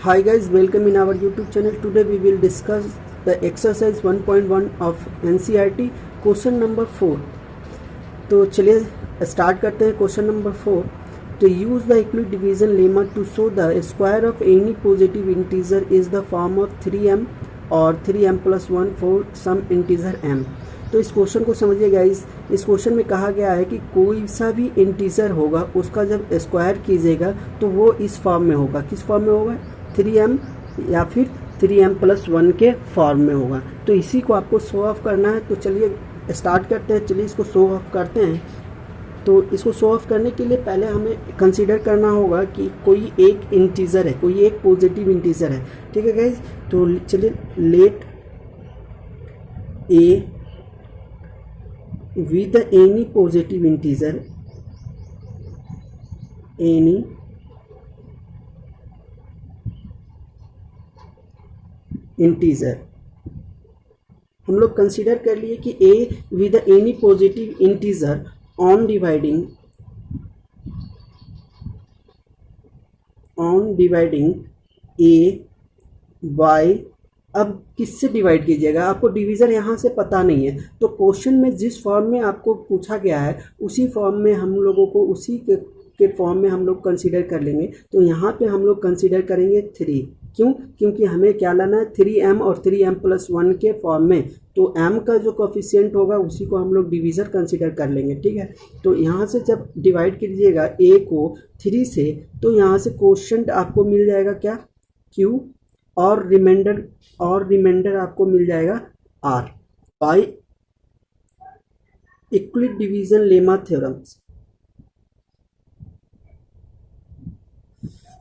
Hi guys, welcome in our YouTube channel. Today we will discuss the exercise 1.1 of NCERT question number 4। तो चलिए start करते हैं question number 4। तो use the Euclid division lemma to show the square of any positive integer is the form of 3m और 3m+1 for some integer m। तो इस question को समझिए गाइस। इस क्वेश्चन में कहा गया है कि कोई सा भी इंटीजर होगा उसका जब स्क्वायर कीजिएगा तो वो इस फॉर्म में होगा। किस फॉर्म में होगा? 3m या फिर 3m+1 के फॉर्म में होगा। तो इसी को आपको शो ऑफ करना है। तो चलिए स्टार्ट करते हैं। चलिए इसको शो ऑफ करते हैं। तो इसको शो ऑफ करने के लिए पहले हमें कंसीडर करना होगा कि कोई एक इंटीजर है, कोई एक पॉजिटिव इंटीजर है। ठीक है गाइज। तो चलिए let a with any positive integer, any integer हम लोग कंसीडर कर लिए कि a with any positive integer on dividing a by। अब किससे डिवाइड कीजिएगा? आपको डिवीज़र यहाँ से पता नहीं है, तो क्वेश्चन में जिस फॉर्म में आपको पूछा गया है उसी फॉर्म में हम लोगों को उसी के फॉर्म में हम लोग कंसीडर कर लेंगे। तो यहाँ पे हम लोग कंसीडर करेंगे 3। क्यों? क्योंकि हमें क्या लाना है? 3m और 3m+1 के फॉर्म में। तो m का जो कोफिशिएंट होगा उसी को हम लोग डिवीज़र कंसीडर कर लेंगे। ठीक है। तो यहाँ से जब डिवाइड कीजिएगा a को 3 से, तो यहाँ से क्वोशंट आपको मिल जाएगा क्या? q और रिमाइंडर आपको मिल जाएगा r by Euclid division lemma theorems.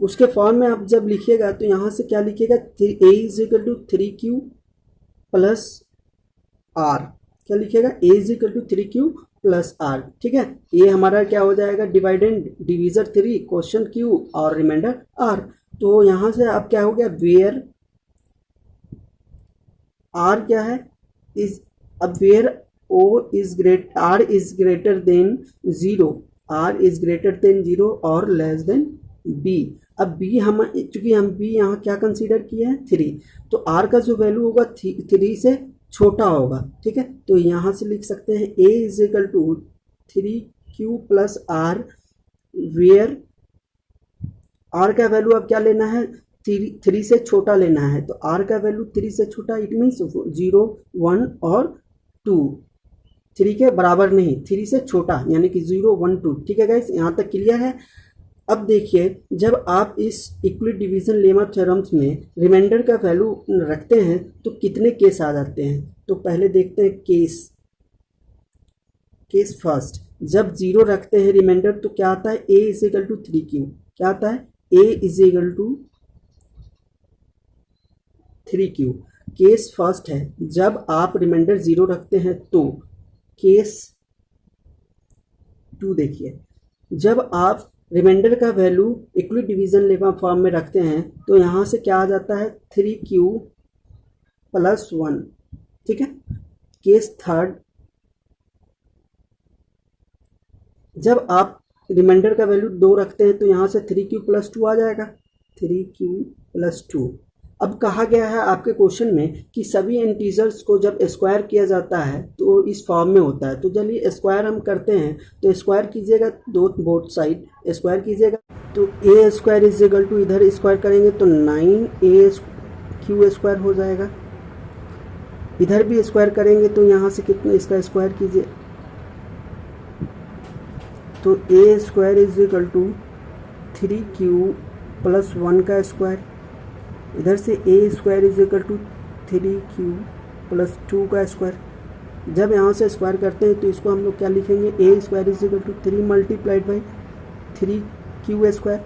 उसके फॉर्म में आप जब लिखिएगा तो यहाँ से क्या लिखिएगा? a = 3q plus r। क्या लिखिएगा? a = 3q plus r। ठीक है। ये हमारा क्या हो जाएगा? डिवाइडेंड, डिवीजर 3, क्वेश्चन q और रिमाइंडर r। तो यहाँ से अब क्या हो गया? वेयर r क्या है? इज अब where r is greater than 0, r is greater than 0 और लेस देन b। अब b हम, चूंकि हम b यहाँ क्या कंसीडर किए हैं? 3, तो r का जो वैल्यू होगा 3 से छोटा होगा। ठीक है। तो यहाँ से लिख सकते हैं a = 3q plus r, where r का वैल्यू अब क्या लेना है? 3 से छोटा लेना है। तो r का वैल्यू 3 से छोटा, इट मीन्स 0, 1 और 2 3 के बराबर नहीं, 3 से छोटा यानी कि 0, 1, 2। ठीक है गाइस, यहाँ तक क्लियर है। अब देखिए, जब आप इस यूक्लिड डिवीजन लेमा थ्योरम्स में रिमाइंडर का वैल्यू रखते हैं तो कितने केस आ जाते हैं? तो पहले देखते हैं केस फर्स्ट। जब 0 रखते हैं रिमाइंडर तो क्या आता है? a = 3q। क्या आता है? a = 3q। केस फर्स्ट है जब आप रिमाइंडर 0 रखते हैं तो। केस 2 देखिए, जब आप रिमाइंडर का value Euclid division lemma form में रखते हैं तो यहाँ से क्या आ जाता है? 3q plus 1। ठीक है। केस थर्ड, जब आप रिमाइंडर का वैल्यू 2 रखते हैं तो यहाँ से 3q प्लस 2 आ जाएगा, 3q प्लस 2। अब कहा गया है आपके क्वेश्चन में कि सभी इंटीजर्स को जब स्क्वायर किया जाता है तो इस फॉर्म में होता है। तो चलिए स्क्वायर हम करते हैं। तो स्क्वायर कीजिएगा, बोथ साइड स्क्वायर कीजिएगा। तो a² इधर स्क्वायर करेंगे तो 9a² हो जाएगा। इधर भी स्क्वायर करेंगे तो यहाँ से कितना इसका स्क्वायर कीजिए, तो a² = 3q प्लस 1 का स्क्वायर। इधर से a² = 3q प्लस 2 का स्क्वायर। जब यहाँ से स्क्वायर करते हैं तो इसको हम लोग क्या लिखेंगे? a² = 3 × 3q²।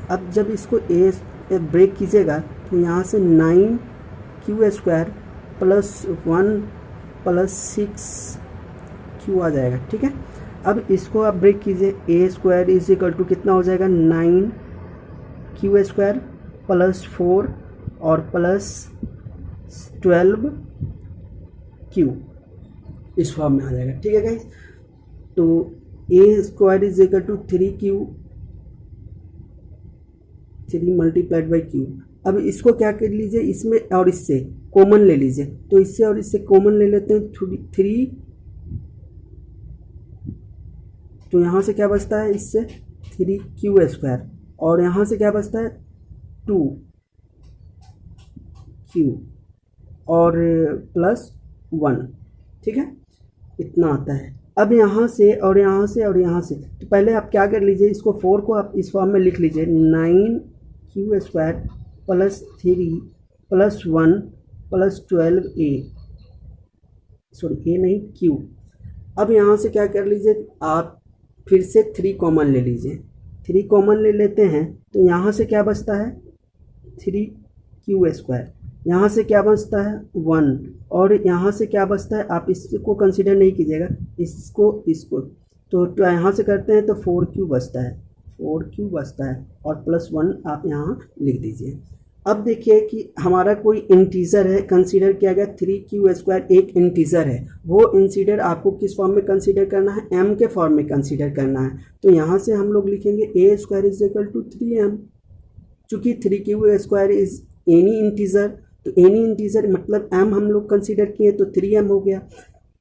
अब जब इसको a ब्रेक कीजिएगा तो यहाँ से 9q² प्लस 1 प्लस 6q आ जाएगा। ठीक है। अब इसको आप ब्रेक कीजिए, a² = कितना हो जाएगा? 9q² प्लस 4 और प्लस 12q, इस फॉर्म में आ जाएगा। ठीक है गाइस। तो a² = 3q 3 × Q। अब इसको क्या कर लीजिए, इसमें और इससे कॉमन ले लीजिए, तो इससे और इससे कॉमन ले लेते हैं 3, तो यहाँ से क्या बचता है, इससे 3q², और यहाँ से क्या बचता है 2q और +1, ठीक है, इतना आता है। अब यहाँ से और यहाँ से और यहाँ से, तो पहले आप क्या कर लीजिए, इसको 4 को आप इस फॉर्म में लिख लीजिए, 9q² + 3 + 1 + 12a, सॉरी a नहीं q। अब यहाँ से क्या कर लीजिए, आप फिर से 3 कॉमन ले लीजिए, 3 कॉमन ले लेते हैं, तो यहाँ से क्या बचता है 3q², यहाँ से क्या बचता है 1, और यहाँ से क्या बचता है, आप इसको कंसीडर नहीं कीजिएगा, इसको तो यहाँ से करते हैं तो 4q बचता है, 4q बचता है, और +1 आप यहाँ लिख दीजिए। अब देखिए कि हमारा कोई इंटीजर है, कंसीडर किया गया 3q² एक इंटीजर है, वो इंटीजर आपको किस फॉर्म में कंसीडर करना है, m के फॉर्म में कंसीडर करना है। तो यहाँ से हम लोग लिखेंगे a² = 3m, चूँकि 3q² इज एनी इंटीजर, तो एनी इंटीजर मतलब m हम लोग कंसीडर किए तो 3m हो गया।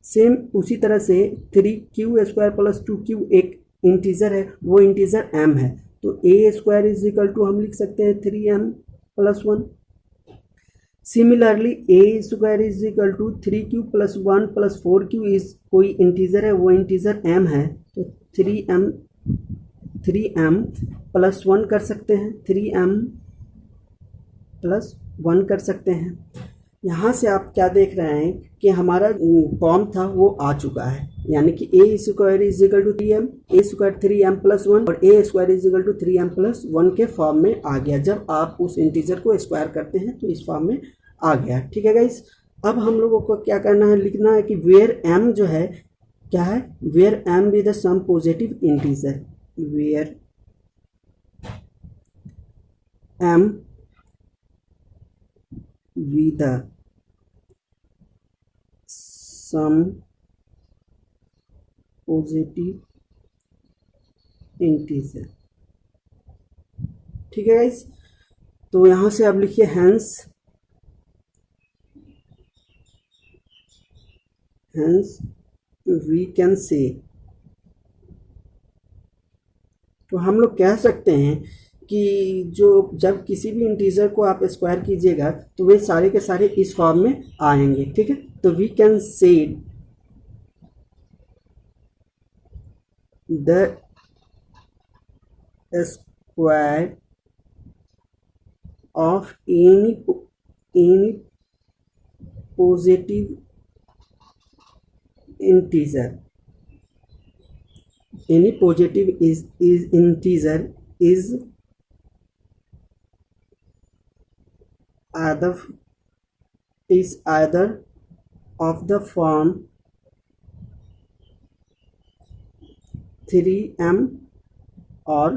सेम उसी तरह से 3q² + 2q एक इंटीजर है, वो इंटीजर m है, तो a² = हम लिख सकते हैं 3m + 1। Similarly a² = 3q + 1 + 4q is कोई इंटीजर है, वो इंटीजर m है, तो 3m + 1 कर सकते हैं, 3m + 1 कर सकते हैं। यहाँ से आप क्या देख रहे हैं कि हमारा फॉर्म था वो आ चुका है, यानी कि a² = 3m, a² 3m + 1 और a² = 3m + 1 के फॉर्म में आ गया। जब आप उस इंटीजर को स्क्वायर करते हैं तो इस फॉर्म में आ गया, ठीक है गाइस। अब हम लोगों को क्या करना है, लिखना है कि वेयर m जो है क्या है, where m be the some positive integer, where m be the some positive integer, ठीक है गाइस। तो यहाँ से आप लिखिए hence we can say, तो हम लोग कह सकते हैं कि जो जब किसी भी इंटीजर को आप स्क्वायर कीजिएगा तो वे सारे के सारे इस फॉर्म में आएंगे, ठीक है। तो we can say the square of any positive integer, any positive integer is either of the form 3m और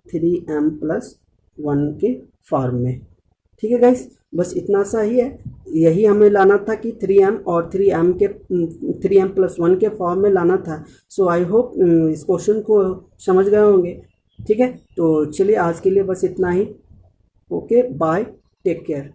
3m + 1 के फॉर्म में, ठीक है गाइस। बस इतना सा ही है, यही हमें लाना था कि 3m और 3m + 1 के फॉर्म में लाना था। सो आई होप इस क्वेश्चन को समझ गए होंगे, ठीक है। तो चलिए आज के लिए बस इतना ही, ओके बाय, टेक केयर।